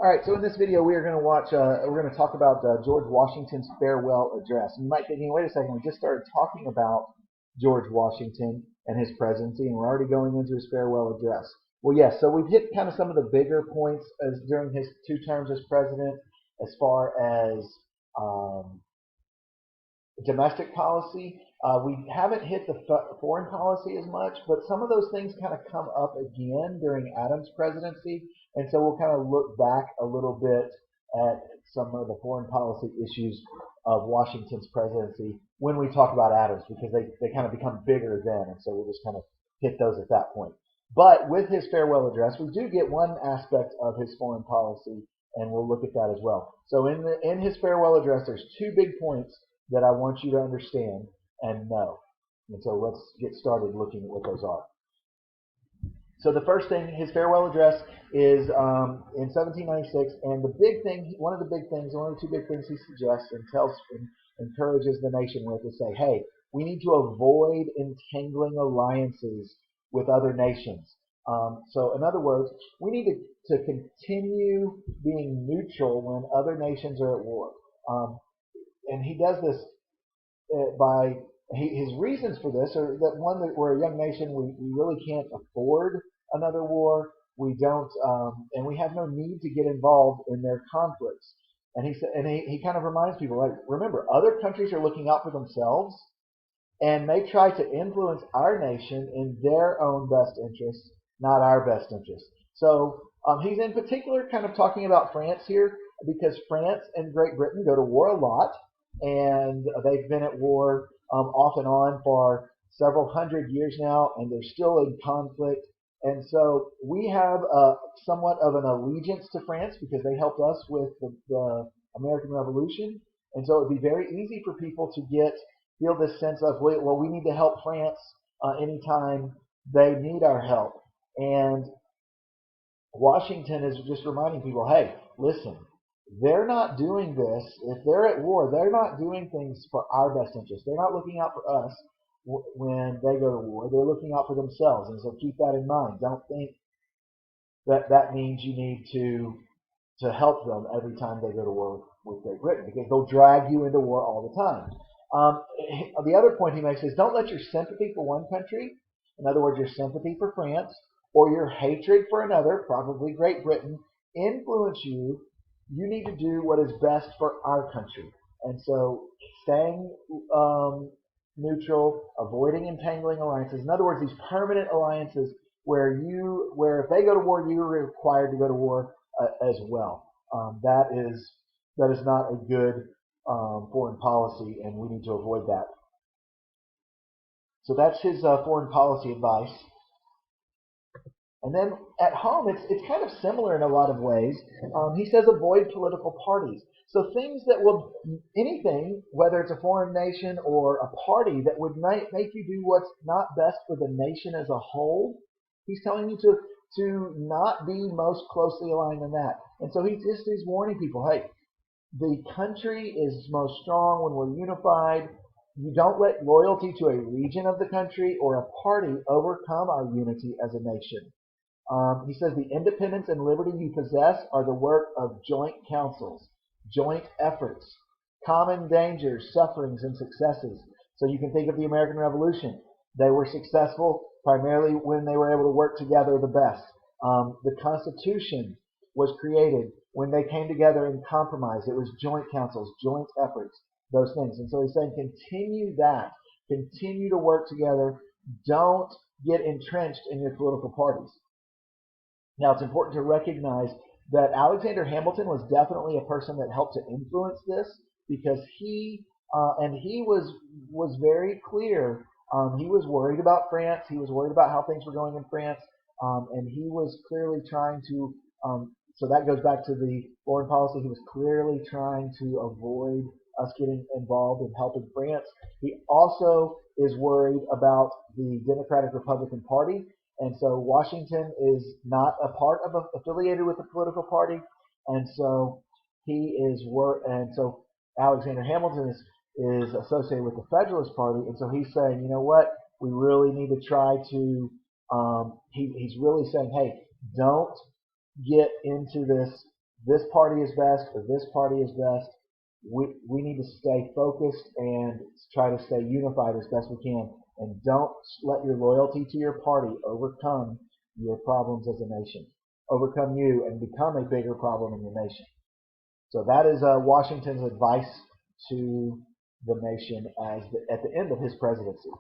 All right, so in this video, we are going to we're going to talk about George Washington's farewell address. And you might be thinking, wait a second, we just started talking about George Washington and his presidency, and we're already going into his farewell address. Well, yes, so we've hit kind of some of the bigger points as during his 2 terms as president, as far as um, domestic policy. We haven't hit the foreign policy as much, but some of those things kind of come up again during Adams' presidency, and so we'll kind of look back a little bit at some of the foreign policy issues of Washington's presidency when we talk about Adams, because they kind of become bigger then, and so we'll just kind of hit those at that point. But with his farewell address, we do get one aspect of his foreign policy, and we'll look at that as well. So in his farewell address, there's 2 big points that I want you to understand and know. And so let's get started looking at what those are. So the first thing, his farewell address is in 1796, and the big thing, one of the 2 big things he suggests and encourages the nation with is say, hey, we need to avoid entangling alliances with other nations. So in other words, we need to continue being neutral when other nations are at war. And he does this by his reasons for this are that one, that we're a young nation, we really can't afford another war. We don't, and we have no need to get involved in their conflicts. And he kind of reminds people, like, remember, other countries are looking out for themselves, and they try to influence our nation in their own best interests, not our best interests. So he's in particular kind of talking about France here, because France and Great Britain go to war a lot, and they've been at war off and on for several hundred years now, and they're still in conflict. And so we have somewhat of an allegiance to France because they helped us with the American Revolution. And so it would be very easy for people to feel this sense of, well, we need to help France anytime they need our help. And Washington is just reminding people, hey, listen, they're not doing this. If they're at war, they're not doing things for our best interest. They're not looking out for us when they go to war. They're looking out for themselves. And so keep that in mind. Don't think that that means you need to help them every time they go to war with Great Britain, because they'll drag you into war all the time. The other point he makes is, don't let your sympathy for one country, in other words, your sympathy for France, or your hatred for another, probably Great Britain, influence you. You need to do what is best for our country. And so staying neutral, avoiding entangling alliances. In other words, these permanent alliances where if they go to war, you're required to go to war as well. That is not a good foreign policy, and we need to avoid that. So that's his foreign policy advice. And then at home, it's kind of similar in a lot of ways. He says avoid political parties. So things that will, anything, whether it's a foreign nation or a party, that would make you do what's not best for the nation as a whole, he's telling you to not be most closely aligned in that. And so he's warning people, hey, the country is most strong when we're unified. You don't let loyalty to a region of the country or a party overcome our unity as a nation. He says the independence and liberty you possess are the work of joint councils, joint efforts, common dangers, sufferings, and successes. So you can think of the American Revolution. They were successful primarily when they were able to work together the best. The Constitution was created when they came together and compromised. It was joint councils, joint efforts, those things. And so he's saying continue that. Continue to work together. Don't get entrenched in your political parties. Now, it's important to recognize that Alexander Hamilton was definitely a person that helped to influence this, because he was very clear. He was worried about France. He was worried about how things were going in France, and he was clearly trying to. So that goes back to the foreign policy. He was clearly trying to avoid us getting involved in helping France. He also is worried about the Democratic Republican Party. And so Washington is not affiliated with a political party, and so Alexander Hamilton is associated with the Federalist Party, and so he's saying, you know what, we really need to try to. He's really saying, hey, don't get into this this party is best or this party is best. We need to stay focused and try to stay unified as best we can. And don't let your loyalty to your party overcome your problems as a nation, overcome you and become a bigger problem in your nation. So that is Washington's advice to the nation at the end of his presidency.